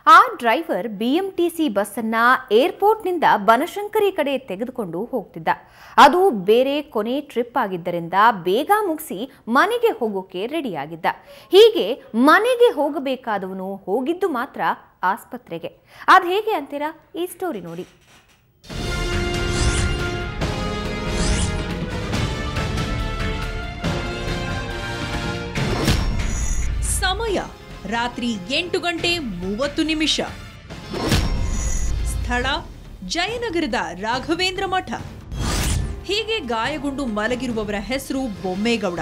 ಆ driver BMTC bus ಅನ್ನ ಏರ್ಪೋರ್ಟ್ನಿಂದ ಬನಶಂಕರಿ ಕಡೆ ತೆಗೆದುಕೊಂಡು ಹೋಗ್ತಿದ್ದ. ಅದು ಬೇರೆ ಕೊನೆ ಟ್ರಿಪ್ ಆಗಿದ್ದರಿಂದ ಬೇಗ ಮುಗಿಸಿ ಮನೆಗೆ ಹೋಗೋಕೆ ರೆಡಿಯಾಗಿದ್ದ. ಹೀಗೆ ಮನೆಗೆ ಹೋಗಬೇಕಾದವನು ಹೋಗಿದ್ದು ಮಾತ್ರ ಆಸ್ಪತ್ರೆಗೆ. ಅದು ಹೇಗೆ ಅಂತೀರಾ? ಈ ಸ್ಟೋರಿ ನೋಡಿ. ಸಮಯ ರಾತ್ರಿ 8:30. ಸ್ಥಳ ಜಯನಗರದ ರಾಘವೇಂದ್ರ ಮಠ. ಹೀಗೆ ಗಾಯಗೊಂಡು ಮಲಗಿರುವವರ ಹೆಸರು ಬೊಮ್ಮೇಗೌಡ.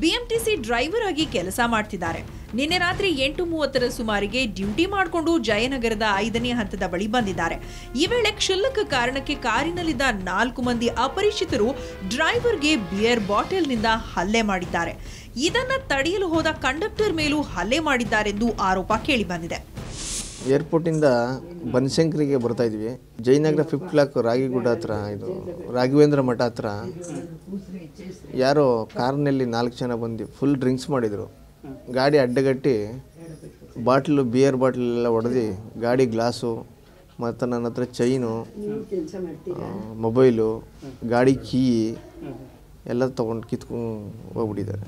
ಬಿಎಂಟಿಸಿ ಡ್ರೈವರ್ ಆಗಿ ಕೆಲಸ ಮಾಡ್ತಿದ್ದಾರೆ. ನಿನ್ನೆ ರಾತ್ರಿ 8:30 ಸುಮಾರಿಗೆ ಡ್ಯೂಟಿ ಮಾಡಿಕೊಂಡು ಜಯನಗರದ 5ನೇ ಹಂತದ ಬಳಿ ಬಂದಿದ್ದಾರೆ. ಈ ವೇಳೆ ಕ್ಷುಲ್ಲಕ ಕಾರಣಕ್ಕೆ ಕಾರಿನಲ್ಲಿದ್ದ 4 ಮಂದಿ ಅಪರಿಚಿತರು ಡ್ರೈವರ್ಗೆ ಬಿಯರ್ ಬಾಟಲ್ನಿಂದ ಹಲ್ಲೆ ಮಾಡಿದ್ದಾರೆ. ಇದನ್ನ ತಡೆಯಲು ಹೋದ ಕಂಡಕ್ಟರ್ ಮೇಲೂ ಹಲ್ಲೆ ಮಾಡಿದ್ದಾರೆಂದು ಆರೋಪ ಕೇಳಿಬಂದಿದೆ. ಏರ್ಪೋರ್ಟಿಂದ ಬನಶಂಕರಿಗೆ ಬರ್ತಾ ಇದ್ವಿ. ಜಯನಗರ 5th ಬ್ಲಾಕ್ ರಾಗಿಗುಡ್ಡ ಹತ್ರ, ಇದು ರಾಘವೇಂದ್ರ ಮಠ ಹತ್ರ ಯಾರೋ ಕಾರ್ನಲ್ಲಿ 4 ಜನ ಬಂದು ಫುಲ್ ಡ್ರಿಂಕ್ಸ್ ಮಾಡಿದರು. ಗಾಡಿ ಅಡ್ಡಗಟ್ಟಿ ಬಿಯರ್ ಬಾಟ್ಲೆಲ್ಲ ಹೊಡೆದು ಗಾಡಿ ಗ್ಲಾಸು ಮತ್ತು ನನ್ನ ಹತ್ರ ಚೈನು, ಮೊಬೈಲು, ಗಾಡಿ ಕೀ ಎಲ್ಲ ತೊಗೊಂಡು ಕಿತ್ಕೊಂಡು ಹೋಗ್ಬಿಟ್ಟಿದ್ದಾರೆ.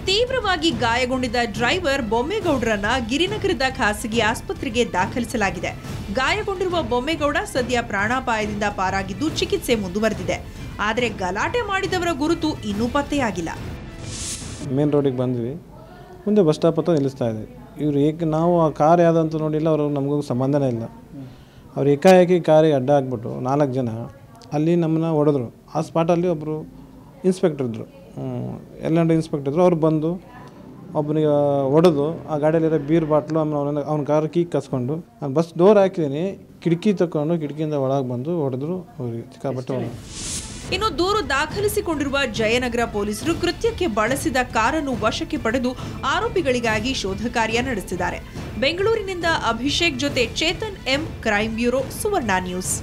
ತೀವ್ರವಾಗಿ ಗಾಯಗೊಂಡಿದ್ದ ಡ್ರೈವರ್ ಬೊಮ್ಮೇಗೌಡರನ್ನ ಗಿರಿನಗರದ ಖಾಸಗಿ ಆಸ್ಪತ್ರೆಗೆ ದಾಖಲಿಸಲಾಗಿದೆ. ಗಾಯಗೊಂಡಿರುವ ಬೊಮ್ಮೇಗೌಡ ಸದ್ಯ ಪ್ರಾಣಾಪಾಯದಿಂದ ಪಾರಾಗಿದ್ದು ಚಿಕಿತ್ಸೆ ಮುಂದುವರೆದಿದೆ. ಆದರೆ ಗಲಾಟೆ ಮಾಡಿದವರ ಗುರುತು ಇನ್ನೂ ಪತ್ತೆಯಾಗಿಲ್ಲ. ಮೇನ್ ರೋಡಿಗೆ ಬಂದ್ವಿ, ಮುಂದೆ ಬಸ್ ಸ್ಟಾಪ್ ಹತ್ರ ನಿಲ್ಲಿಸ್ತಾ ಇದ್ವಿ. ಇವರು ನಾವು ಆ ಕಾರ್ ಯಾವುದಂತೂ ನೋಡಿಲ್ಲ, ಅವರು ನಮಗೂ ಸಂಬಂಧನೇ ಇಲ್ಲ. ಅವ್ರು ಏಕಾಏಕಿ ಕಾರಿಗೆ ಅಡ್ಡ ಹಾಕ್ಬಿಟ್ಟು 4 ಜನ ಅಲ್ಲಿ ನಮ್ಮನ್ನ ಹೊಡೆದ್ರು. ಆ ಸ್ಪಾಟಲ್ಲಿ ಒಬ್ಬರು ಇನ್ಸ್ಪೆಕ್ಟರ್ ಇದ್ದರು, ಎಲ್ಲಂಡ ಇನ್ಸ್ಪೆಕ್ಟರ್ ಇದ್ದರು. ಅವ್ರು ಬಂದು ಒಬ್ಬನಿಗೆ ಹೊಡೆದು ಆ ಗಾಡಿಯಲ್ಲಿರೋ ಬೀರ್ ಬಾಟ್ಲು ಅವ್ನ ಕಾರ್ ಕೀ ಕಸ್ಕೊಂಡು ನಾನು ಬಸ್ ಡೋರ್ ಹಾಕಿದ್ದೀನಿ, ಕಿಟಕಿ ತಗೊಂಡು ಕಿಟಕಿಯಿಂದ ಒಳಗೆ ಬಂದು ಹೊಡೆದ್ರು. ಅವ್ರಿಗೆ ಸಿಕ್ಕಾಪಟ್ಟೆ. ಇನ್ನು ದೂರು ದಾಖಲಿಸಿಕೊಂಡಿರುವ ಜಯನಗರ ಪೊಲೀಸರು ಕೃತ್ಯಕ್ಕೆ ಬಳಸಿದ ಕಾರನ್ನು ವಶಕ್ಕೆ ಪಡೆದು ಆರೋಪಿಗಳಿಗಾಗಿ ಶೋಧ ಕಾರ್ಯ ನಡೆಸಿದ್ದಾರೆ. ಬೆಂಗಳೂರಿನಿಂದ ಅಭಿಷೇಕ್ ಜೊತೆ ಚೇತನ್ ಎಂ, ಕ್ರೈಮ್ ಬ್ಯೂರೋ, ಸುವರ್ಣ ನ್ಯೂಸ್.